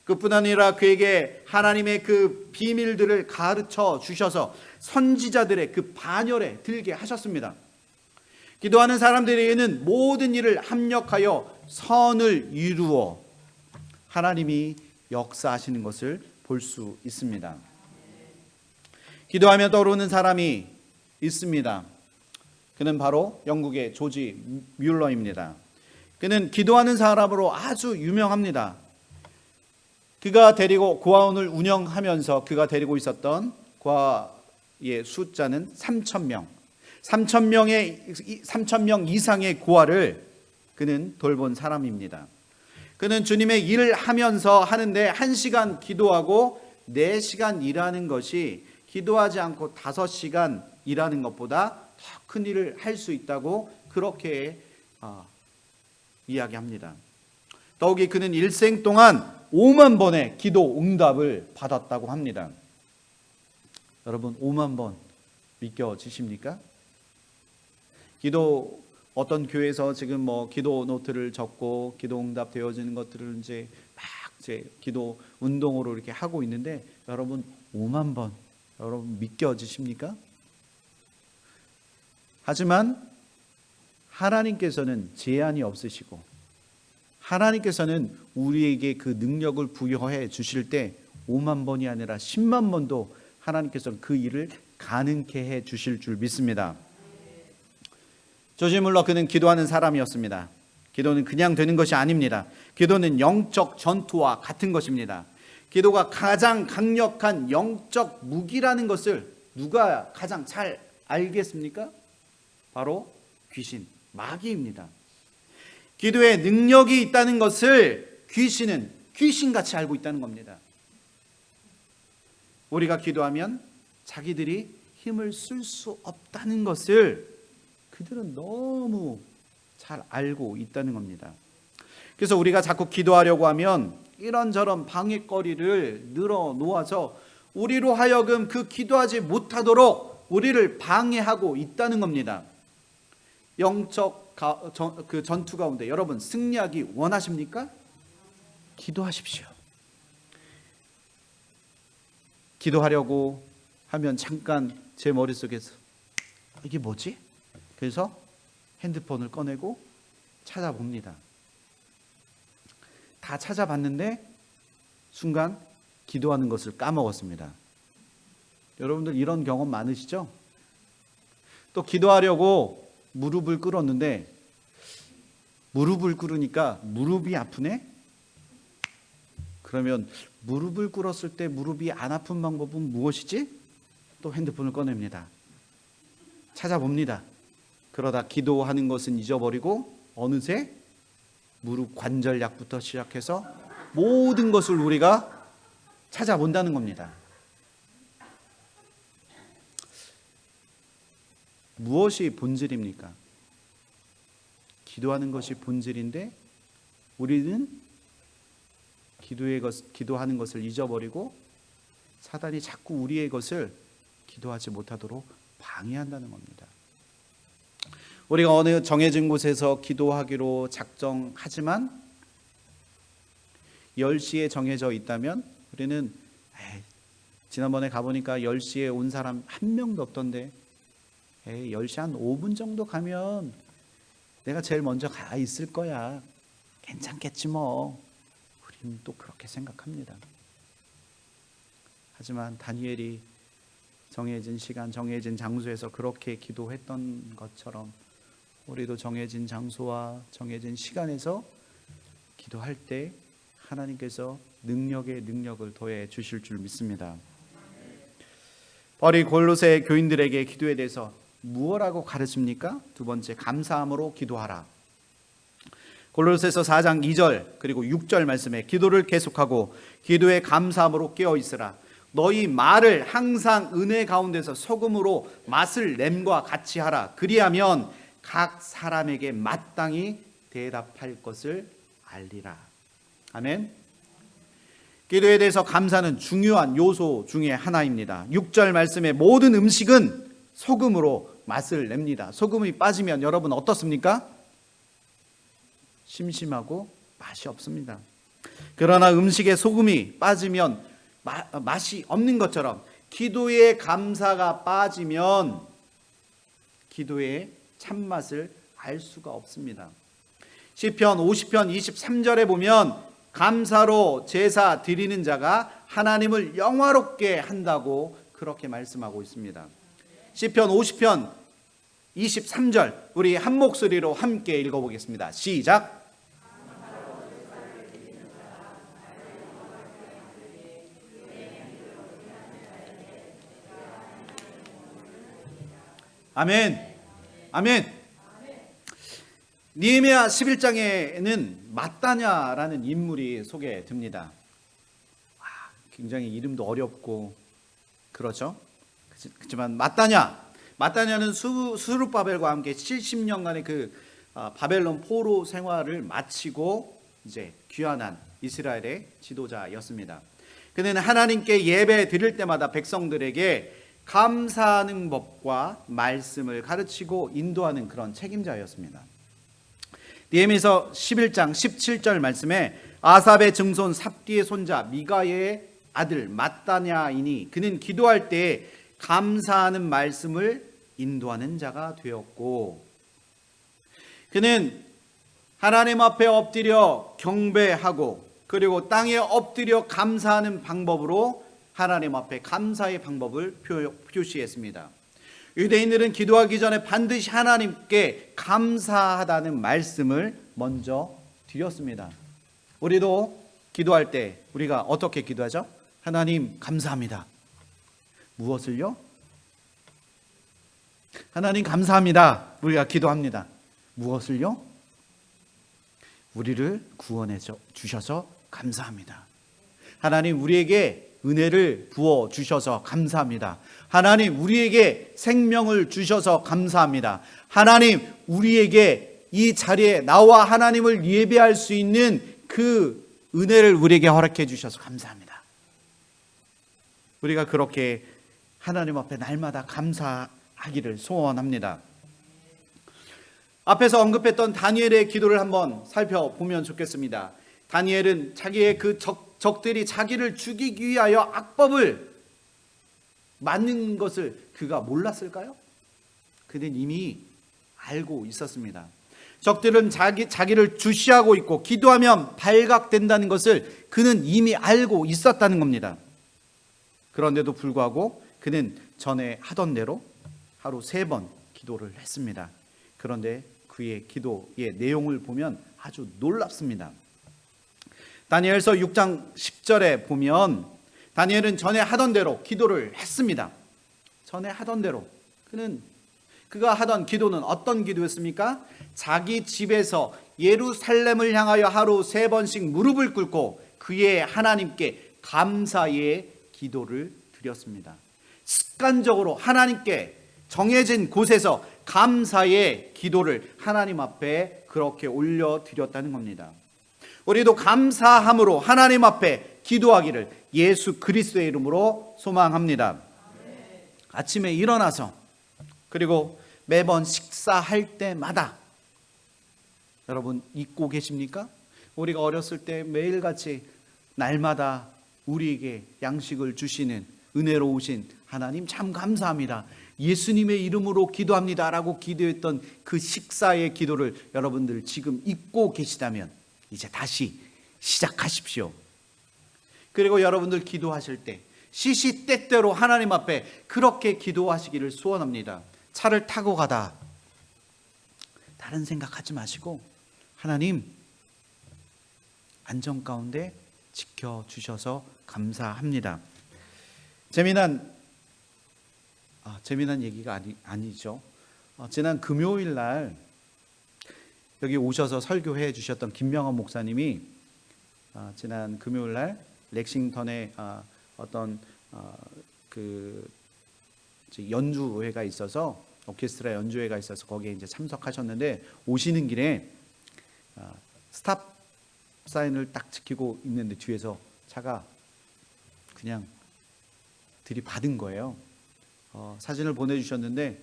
그뿐 아니라 그에게 하나님의 그 비밀들을 가르쳐 주셔서 선지자들의 그 반열에 들게 하셨습니다. 기도하는 사람들에게는 모든 일을 합력하여 선을 이루어 하나님이 역사하시는 것을 볼 수 있습니다. 기도하며 떠오르는 사람이 있습니다. 그는 바로 영국의 조지 뮬러입니다. 그는 기도하는 사람으로 아주 유명합니다. 그가 데리고 고아원을 운영하면서 그가 데리고 있었던 숫자는 3,000명. 3,000명 이상의 고아를 그는 돌본 사람입니다. 그는 주님의 일을 하면서 하는데 1시간 기도하고 4시간 일하는 것이 기도하지 않고 5시간 일하는 것보다 더 큰 일을 할 수 있다고 그렇게 이야기합니다. 더욱이 그는 일생 동안 5만 번의 기도 응답을 받았다고 합니다. 여러분, 5만 번 믿겨지십니까? 기도, 어떤 교회에서 지금 기도 노트를 적고 기도 응답 되어지는 것들을 이제 기도 운동으로 이렇게 하고 있는데, 여러분 5만 번 여러분 믿겨지십니까? 하지만 하나님께서는 제한이 없으시고 하나님께서는 우리에게 그 능력을 부여해 주실 때 5만 번이 아니라 10만 번도 하나님께서는 그 일을 가능케 해 주실 줄 믿습니다. 조지 물러 그는 기도하는 사람이었습니다. 기도는 그냥 되는 것이 아닙니다. 기도는 영적 전투와 같은 것입니다. 기도가 가장 강력한 영적 무기라는 것을 누가 가장 잘 알겠습니까? 바로 귀신, 마귀입니다. 기도에 능력이 있다는 것을 귀신은 귀신같이 알고 있다는 겁니다. 우리가 기도하면 자기들이 힘을 쓸 수 없다는 것을 그들은 너무 잘 알고 있다는 겁니다. 그래서 우리가 자꾸 기도하려고 하면 이런저런 방해거리를 늘어 놓아서 우리로 하여금 그 기도하지 못하도록 우리를 방해하고 있다는 겁니다. 영적 그 전투 가운데 여러분 승리하기 원하십니까? 기도하십시오. 기도하려고 하면 잠깐 제 머릿속에서 이게 뭐지? 그래서 핸드폰을 꺼내고 찾아봅니다. 다 찾아봤는데 순간 기도하는 것을 까먹었습니다. 여러분들 이런 경험 많으시죠? 또 기도하려고 무릎을 꿇었는데 무릎을 꿇으니까 무릎이 아프네? 그러면 무릎을 꿇었을 때 무릎이 안 아픈 방법은 무엇이지? 또 핸드폰을 꺼냅니다. 찾아봅니다. 그러다 기도하는 것은 잊어버리고 어느새 무릎 관절약부터 시작해서 모든 것을 우리가 찾아본다는 겁니다. 무엇이 본질입니까? 기도하는 것이 본질인데 우리는 기도하는 것을 잊어버리고 사단이 자꾸 우리의 것을 기도하지 못하도록 방해한다는 겁니다. 우리가 어느 정해진 곳에서 기도하기로 작정하지만 10시에 정해져 있다면 우리는 지난번에 가보니까 10시에 온 사람 한 명도 없던데 10시 한 5분 정도 가면 내가 제일 먼저 가 있을 거야. 괜찮겠지 뭐. 우리는 또 그렇게 생각합니다. 하지만 다니엘이 정해진 시간, 정해진 장소에서 그렇게 기도했던 것처럼 우리도 정해진 장소와 정해진 시간에서 기도할 때 하나님께서 능력에 능력을 더해 주실 줄 믿습니다. 바울이 골로새 교인들에게 기도에 대해서 무엇라고 가르칩니까? 두 번째, 감사함으로 기도하라. 골로새서 4장 2절 그리고 6절 말씀에 기도를 계속하고 기도에 감사함으로 깨어 있으라. 너희 말을 항상 은혜 가운데서 소금으로 맛을 냄과 같이 하라. 그리하면 각 사람에게 마땅히 대답할 것을 알리라. 아멘. 기도에 대해서 감사는 중요한 요소 중에 하나입니다. 6절 말씀에 모든 음식은 소금으로 맛을 냅니다. 소금이 빠지면 여러분 어떻습니까? 심심하고 맛이 없습니다. 그러나 음식에 소금이 빠지면 맛이 없는 것처럼 기도에 감사가 빠지면 기도의 참맛을 알 수가 없습니다. 시편 50편 23절에 보면 감사로 제사 드리는 자가 하나님을 영화롭게 한다고 그렇게 말씀하고 있습니다. 시편 50편 23절 우리 한 목소리로 함께 읽어보겠습니다. 시작. 아멘. 아멘. 느헤미야 11장에는 마따냐라는 인물이 소개됩니다. 굉장히 이름도 어렵고 그렇죠. 그렇지만 마따냐는 스룹바벨과 함께 70년간의 그 바벨론 포로 생활을 마치고 이제 귀환한 이스라엘의 지도자였습니다. 그는 하나님께 예배 드릴 때마다 백성들에게 감사하는 법과 말씀을 가르치고 인도하는 그런 책임자였습니다. 느헤미야 11장 17절 말씀에 아삽의 증손 삽디의 손자 미가의 아들 마따냐이니 그는 기도할 때 감사하는 말씀을 인도하는 자가 되었고, 그는 하나님 앞에 엎드려 경배하고 그리고 땅에 엎드려 감사하는 방법으로 하나님 앞에 감사의 방법을 표시했습니다. 유대인들은 기도하기 전에 반드시 하나님께 감사하다는 말씀을 먼저 드렸습니다. 우리도 기도할 때 우리가 어떻게 기도하죠? 하나님 감사합니다. 무엇을요? 하나님 감사합니다. 우리가 기도합니다. 무엇을요? 우리를 구원해 주셔서 감사합니다. 하나님 우리에게 은혜를 부어 주셔서 감사합니다. 하나님 우리에게 생명을 주셔서 감사합니다. 하나님 우리에게 이 자리에 나와 하나님을 예배할 수 있는 그 은혜를 우리에게 허락해 주셔서 감사합니다. 우리가 그렇게 하나님 앞에 날마다 감사하기를 소원합니다. 앞에서 언급했던 다니엘의 기도를 한번 살펴보면 좋겠습니다. 다니엘은 자기의 그 적들이 자기를 죽이기 위하여 악법을 맞는 것을 그가 몰랐을까요? 그는 이미 알고 있었습니다. 적들은 자기를 주시하고 있고 기도하면 발각된다는 것을 그는 이미 알고 있었다는 겁니다. 그런데도 불구하고 그는 전에 하던 대로 하루 3번 기도를 했습니다. 그런데 그의 기도의 내용을 보면 아주 놀랍습니다. 다니엘서 6장 10절에 보면 다니엘은 전에 하던 대로 기도를 했습니다. 전에 하던 대로. 그가 하던 기도는 어떤 기도였습니까? 자기 집에서 예루살렘을 향하여 하루 3번씩 무릎을 꿇고 그의 하나님께 감사의 기도를 드렸습니다. 습관적으로 하나님께 정해진 곳에서 감사의 기도를 하나님 앞에 그렇게 올려드렸다는 겁니다. 우리도 감사함으로 하나님 앞에 기도하기를 예수 그리스도의 이름으로 소망합니다. 아침에 일어나서 그리고 매번 식사할 때마다 여러분 잊고 계십니까? 우리가 어렸을 때 매일같이 날마다 우리에게 양식을 주시는 은혜로우신 하나님 참 감사합니다. 예수님의 이름으로 기도합니다 라고 기도했던 그 식사의 기도를 여러분들 지금 잊고 계시다면 이제 다시 시작하십시오. 그리고 여러분들 기도하실 때 시시때때로 하나님 앞에 그렇게 기도하시기를 소원합니다. 차를 타고 가다 다른 생각하지 마시고 하나님 안전 가운데 지켜주셔서 감사합니다. 재미난 얘기가 아니죠. 지난 금요일 날 여기 오셔서 설교해 주셨던 김명환 목사님이 지난 금요일 날 렉싱턴에 어떤 그 연주회가 있어서 오케스트라 연주회가 있어서 거기에 이제 참석하셨는데 오시는 길에 스탑 사인을 딱 지키고 있는데 뒤에서 차가 그냥 들이받은 거예요. 사진을 보내주셨는데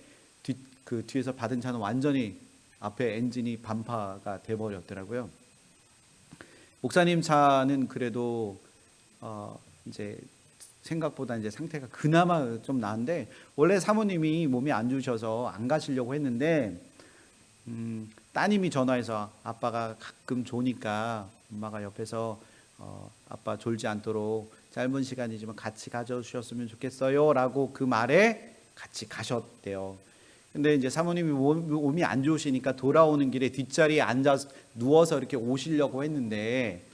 그 뒤에서 받은 차는 완전히 앞에 엔진이 반파가 돼버렸더라고요. 목사님 차는 그래도 이제 생각보다 이제 상태가 그나마 좀 나은데 원래 사모님이 몸이 안 좋으셔서 안 가시려고 했는데 따님이 전화해서 아빠가 가끔 조니까 엄마가 옆에서 아빠 졸지 않도록 짧은 시간이지만 같이 가져주셨으면 좋겠어요 라고 그 말에 같이 가셨대요. 근데 이제 사모님이 몸이 안 좋으시니까 돌아오는 길에 뒷자리에 앉아서 누워서 이렇게 오시려고 했는데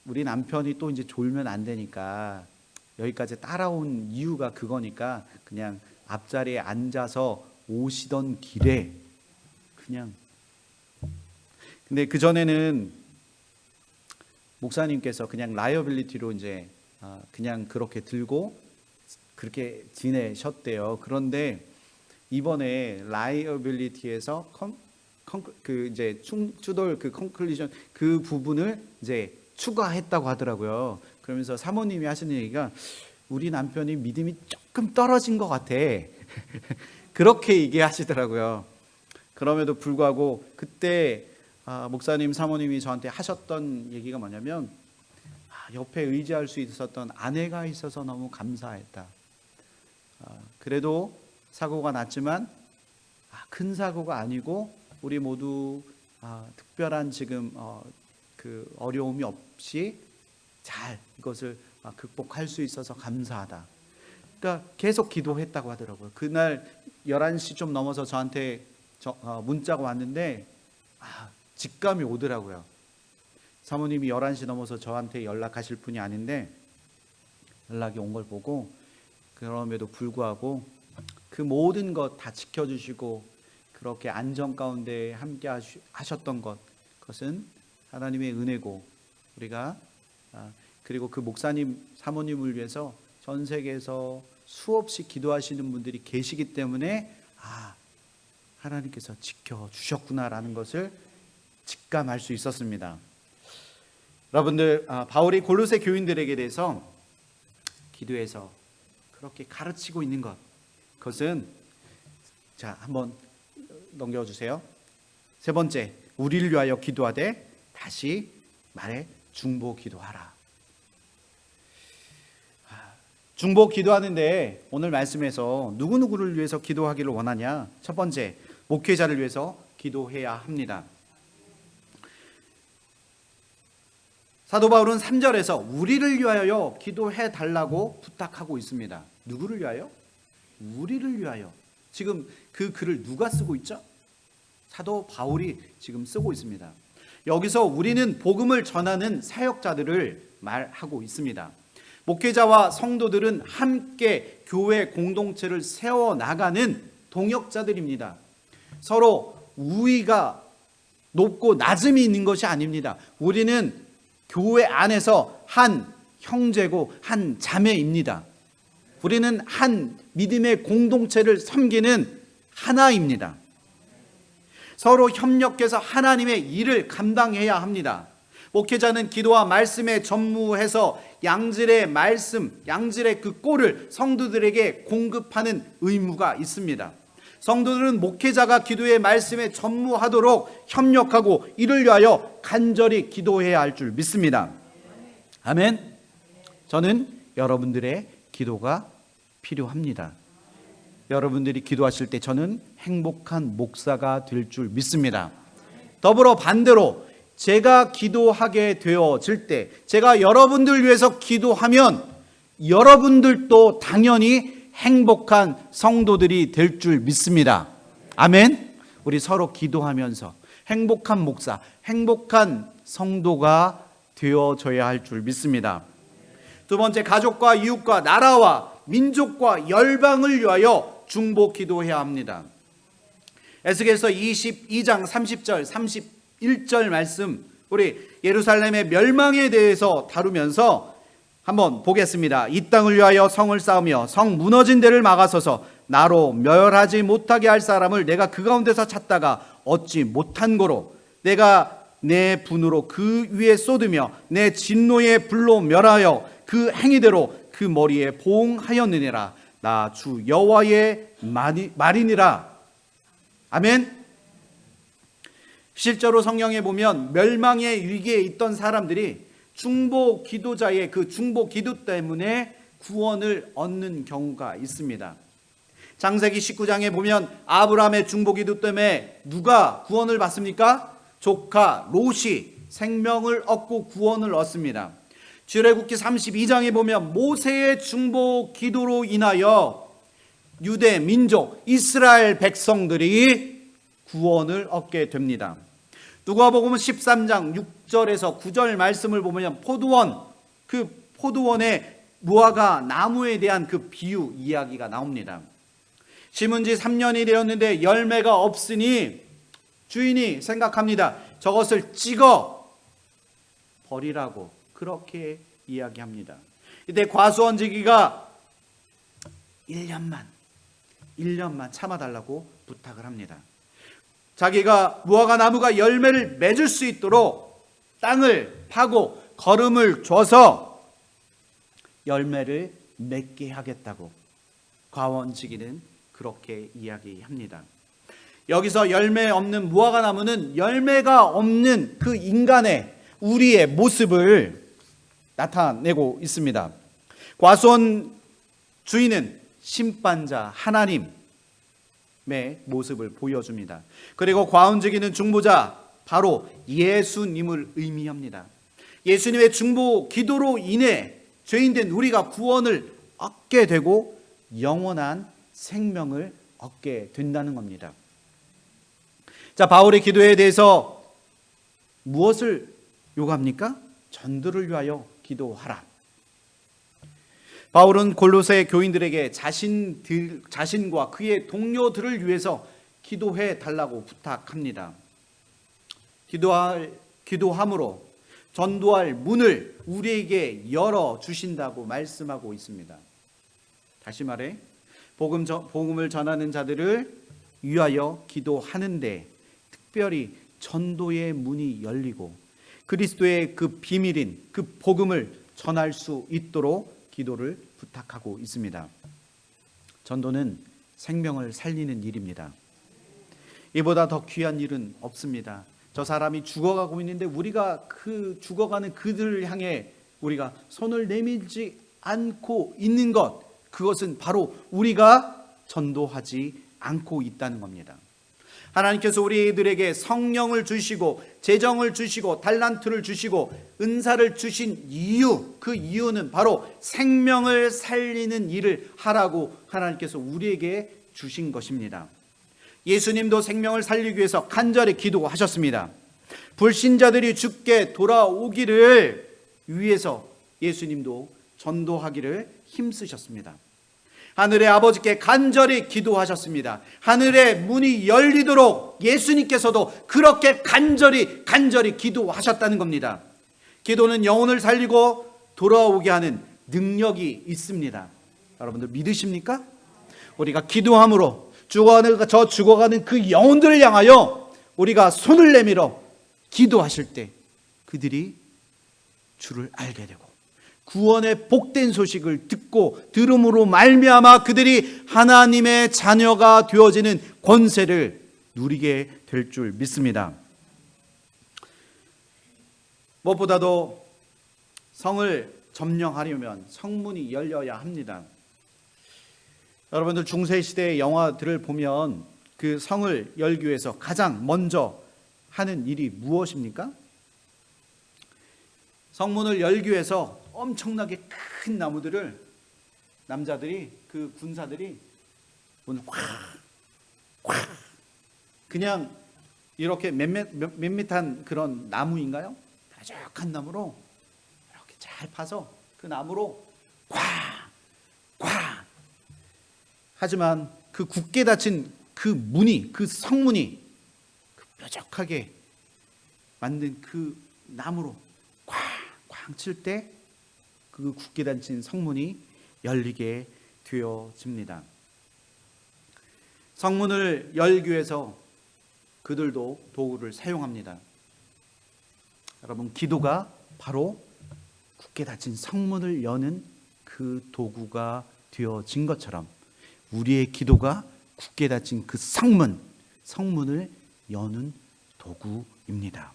우리 남편이 또 이제 졸면 안 되니까 여기까지 따라온 이유가 그거니까 그냥 앞자리에 앉아서 오시던 길에 그냥, 근데 그 전에는 목사님께서 그냥 라이어빌리티로 이제 그냥 그렇게 들고 그렇게 지내셨대요. 그런데 이번에 라이어빌리티에서 그 이제 충주돌 그 컨클루전 그 부분을 이제 추가했다고 하더라고요. 그러면서 사모님이 하시는 얘기가 우리 남편이 믿음이 조금 떨어진 것 같아. 그렇게 얘기하시더라고요. 그럼에도 불구하고 그때 목사님 사모님이 저한테 하셨던 얘기가 뭐냐면 옆에 의지할 수 있었던 아내가 있어서 너무 감사했다. 그래도 사고가 났지만 큰 사고가 아니고 우리 모두 특별한 지금 그 어려움이 없이 잘 이것을 극복할 수 있어서 감사하다. 그러니까 계속 기도했다고 하더라고요. 그날 11시 좀 넘어서 저한테 문자가 왔는데 직감이 오더라고요. 사모님이 11시 넘어서 저한테 연락하실 분이 아닌데 연락이 온 걸 보고 그럼에도 불구하고 그 모든 것 다 지켜주시고 그렇게 안전 가운데 함께 하셨던 그것은 하나님의 은혜고 우리가 그리고 그 목사님 사모님을 위해서 전 세계에서 수없이 기도하시는 분들이 계시기 때문에 하나님께서 지켜주셨구나라는 것을 직감할 수 있었습니다. 여러분들 바울이 골로새 교인들에게 대해서 기도해서 그렇게 가르치고 있는 그것은 자 한번 넘겨주세요. 세 번째, 우리를 위하여 기도하되 다시 말해 중보 기도하라. 중보 기도하는데 오늘 말씀에서 누구누구를 위해서 기도하기를 원하냐? 첫 번째, 목회자를 위해서 기도해야 합니다. 사도 바울은 3절에서 우리를 위하여 기도해 달라고 부탁하고 있습니다. 누구를 위하여? 우리를 위하여. 지금 그 글을 누가 쓰고 있죠? 사도 바울이 지금 쓰고 있습니다. 여기서 우리는 복음을 전하는 사역자들을 말하고 있습니다. 목회자와 성도들은 함께 교회 공동체를 세워나가는 동역자들입니다. 서로 우위가 높고 낮음이 있는 것이 아닙니다. 우리는 교회 안에서 한 형제고 한 자매입니다. 우리는 한 믿음의 공동체를 섬기는 하나입니다. 서로 협력해서 하나님의 일을 감당해야 합니다. 목회자는 기도와 말씀에 전무해서 양질의 말씀, 양질의 그 꼴을 성도들에게 공급하는 의무가 있습니다. 성도들은 목회자가 기도의 말씀에 전무하도록 협력하고 이를 위하여 간절히 기도해야 할 줄 믿습니다. 아멘. 저는 여러분들의 기도가 필요합니다. 여러분들이 기도하실 때 저는 행복한 목사가 될 줄 믿습니다. 더불어 반대로 제가 기도하게 되어질 때 제가 여러분들 위해서 기도하면 여러분들도 당연히 행복한 성도들이 될 줄 믿습니다. 아멘. 우리 서로 기도하면서 행복한 목사, 행복한 성도가 되어져야 할 줄 믿습니다. 두 번째, 가족과 이웃과 나라와 민족과 열방을 위하여 중보 기도해야 합니다. 에스겔서 22장 30절 31절 말씀, 우리 예루살렘의 멸망에 대해서 다루면서 한번 보겠습니다. 이 땅을 위하여 성을 쌓으며 성 무너진 데를 막아서서 나로 멸하지 못하게 할 사람을 내가 그 가운데서 찾다가 얻지 못한 고로 내가 내 분으로 그 위에 쏟으며 내 진노의 불로 멸하여 그 행위대로 그 머리에 보응하였느니라. 나 주 여호와의 말이니라. 아멘. 실제로 성경에 보면 멸망의 위기에 있던 사람들이 중보 기도자의 그 중보 기도 때문에 구원을 얻는 경우가 있습니다. 창세기 19장에 보면 아브라함의 중보 기도 때문에 누가 구원을 받습니까? 조카 롯이 생명을 얻고 구원을 얻습니다. 출애굽기 32장에 보면 모세의 중보 기도로 인하여 유대 민족 이스라엘 백성들이 구원을 얻게 됩니다. 누가복음 13장 6절에서 9절 말씀을 보면 포도원의 무화과 나무에 대한 그 비유 이야기가 나옵니다. 심은 지 3년이 되었는데 열매가 없으니 주인이 생각합니다. 저것을 찍어 버리라고 그렇게 이야기합니다. 이때 과수원지기가 1년만 참아달라고 부탁을 합니다. 자기가 무화과 나무가 열매를 맺을 수 있도록 땅을 파고 거름을 줘서 열매를 맺게 하겠다고 과원지기는 그렇게 이야기합니다. 여기서 열매 없는 무화과 나무는 열매가 없는 그 인간의 우리의 모습을 나타내고 있습니다. 과수원 주인은 심판자 하나님의 모습을 보여줍니다. 그리고 과원지기는 중보자 바로 예수님을 의미합니다. 예수님의 중보 기도로 인해 죄인된 우리가 구원을 얻게 되고 영원한 생명을 얻게 된다는 겁니다. 자, 바울의 기도에 대해서 무엇을 요구합니까? 전도를 위하여 기도하라. 바울은 골로새 교인들에게 자신과 그의 동료들을 위해서 기도해 달라고 부탁합니다. 기도함으로 전도할 문을 우리에게 열어 주신다고 말씀하고 있습니다. 다시 말해 복음을 전하는 자들을 위하여 기도하는데 특별히 전도의 문이 열리고 그리스도의 그 비밀인 그 복음을 전할 수 있도록 기도를 부탁하고 있습니다. 전도는 생명을 살리는 일입니다. 이보다 더 귀한 일은 없습니다. 저 사람이 죽어가고 있는데 우리가 그 죽어가는 그들을 향해 우리가 손을 내밀지 않고 있는 것, 그것은 바로 우리가 전도하지 않고 있다는 겁니다. 하나님께서 우리들에게 성령을 주시고 재정을 주시고 달란트를 주시고 은사를 주신 이유, 그 이유는 바로 생명을 살리는 일을 하라고 하나님께서 우리에게 주신 것입니다. 예수님도 생명을 살리기 위해서 간절히 기도하셨습니다. 불신자들이 죽게 돌아오기를 위해서 예수님도 전도하기를 힘쓰셨습니다. 하늘의 아버지께 간절히 기도하셨습니다. 하늘의 문이 열리도록 예수님께서도 그렇게 간절히 기도하셨다는 겁니다. 기도는 영혼을 살리고 돌아오게 하는 능력이 있습니다. 여러분들 믿으십니까? 우리가 기도함으로 죽어가는 그 영혼들을 향하여 우리가 손을 내밀어 기도하실 때 그들이 주를 알게 되고 구원의 복된 소식을 듣고 들음으로 말미암아 그들이 하나님의 자녀가 되어지는 권세를 누리게 될 줄 믿습니다. 무엇보다도 성을 점령하려면 성문이 열려야 합니다. 여러분들 중세시대의 영화들을 보면 그 성을 열기 위해서 가장 먼저 하는 일이 무엇입니까? 성문을 열기 위해서 엄청나게 큰 나무들을 남자들이 그 군사들이 오늘 콱 그냥 이렇게 밋밋한 그런 나무인가요? 뾰족한 나무로 이렇게 잘 파서 그 나무로 콱 하지만 그 굳게 닫힌 그 문이, 그 성문이 그 뾰족하게 만든 그 나무로 쾅쾅 칠 때 그 굳게 닫힌 성문이 열리게 되어집니다. 성문을 열기 위해서 그들도 도구를 사용합니다. 여러분, 기도가 바로 굳게 닫힌 성문을 여는 그 도구가 되어진 것처럼 우리의 기도가 굳게 닫힌 그 성문을 여는 도구입니다.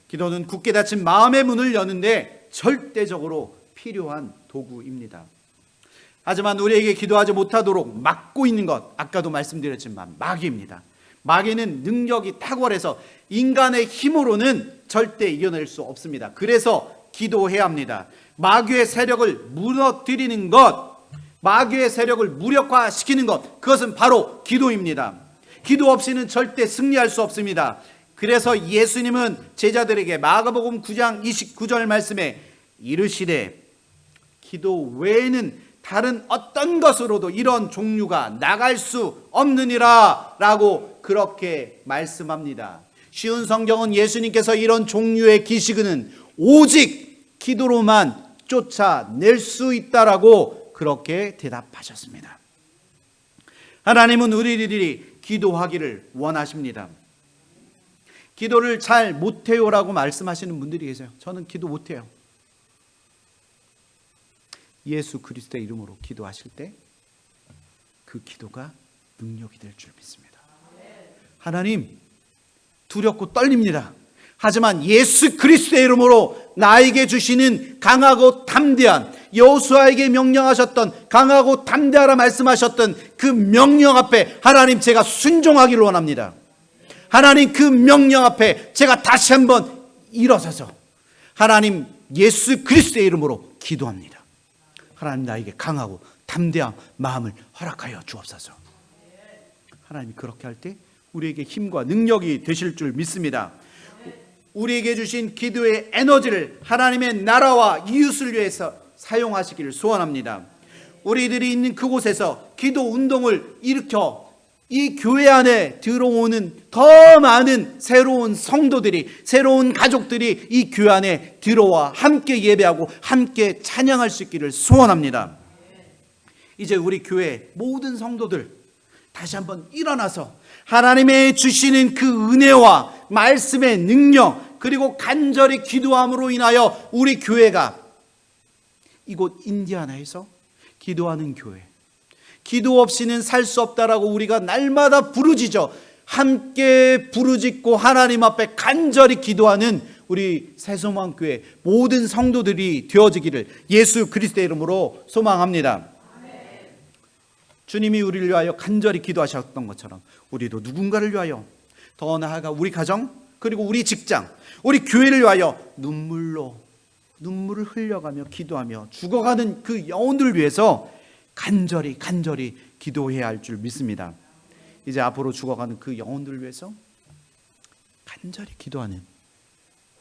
기도는 굳게 닫힌 마음의 문을 여는데 절대적으로 필요한 도구입니다. 하지만 우리에게 기도하지 못하도록 막고 있는 것, 아까도 말씀드렸지만 마귀입니다. 마귀는 능력이 탁월해서 인간의 힘으로는 절대 이겨낼 수 없습니다. 그래서 기도해야 합니다. 마귀의 세력을 무너뜨리는 것, 마귀의 세력을 무력화시키는 것, 그것은 바로 기도입니다. 기도 없이는 절대 승리할 수 없습니다. 그래서 예수님은 제자들에게 마가복음 9장 29절 말씀에 이르시되 기도 외에는 다른 어떤 것으로도 이런 종류가 나갈 수 없느니라 라고 그렇게 말씀합니다. 쉬운 성경은 예수님께서 이런 종류의 기식은 오직 기도로만 쫓아낼 수 있다라고 그렇게 대답하셨습니다. 하나님은 우리들이 기도하기를 원하십니다. 기도를 잘 못해요라고 말씀하시는 분들이 계세요. 저는 기도 못해요. 예수 그리스도의 이름으로 기도하실 때 그 기도가 능력이 될 줄 믿습니다. 하나님, 두렵고 떨립니다. 하지만 예수 그리스도의 이름으로 나에게 주시는 강하고 담대한, 여호수아에게 명령하셨던 강하고 담대하라 말씀하셨던 그 명령 앞에 하나님, 제가 순종하기를 원합니다. 하나님, 그 명령 앞에 제가 다시 한번 일어서서 하나님 예수 그리스도의 이름으로 기도합니다. 하나님, 나에게 강하고 담대한 마음을 허락하여 주옵소서. 하나님이 그렇게 할 때 우리에게 힘과 능력이 되실 줄 믿습니다. 우리에게 주신 기도의 에너지를 하나님의 나라와 이웃을 위해서 사용하시기를 소원합니다. 우리들이 있는 그곳에서 기도 운동을 일으켜 이 교회 안에 들어오는 더 많은 새로운 성도들이, 새로운 가족들이 이 교회 안에 들어와 함께 예배하고 함께 찬양할 수 있기를 소원합니다. 이제 우리 교회 모든 성도들 다시 한번 일어나서 하나님의 주시는 그 은혜와 말씀의 능력, 그리고 간절히 기도함으로 인하여 우리 교회가 이곳 인디아나에서 기도하는 교회, 기도 없이는 살 수 없다라고 우리가 날마다 부르짖어 함께 부르짖고 하나님 앞에 간절히 기도하는 우리 새소망교회 모든 성도들이 되어지기를 예수 그리스도의 이름으로 소망합니다. 주님이 우리를 위하여 간절히 기도하셨던 것처럼 우리도 누군가를 위하여, 더 나아가 우리 가정, 그리고 우리 직장, 우리 교회를 위하여 눈물을 흘려가며 기도하며 죽어가는 그 영혼들을 위해서 간절히 기도해야 할 줄 믿습니다. 이제 앞으로 죽어가는 그 영혼들을 위해서 간절히 기도하는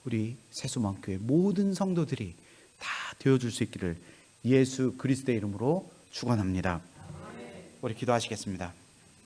우리 새소망교회 모든 성도들이 다 되어줄 수 있기를 예수 그리스도의 이름으로 축원합니다. 우리 기도하시겠습니다.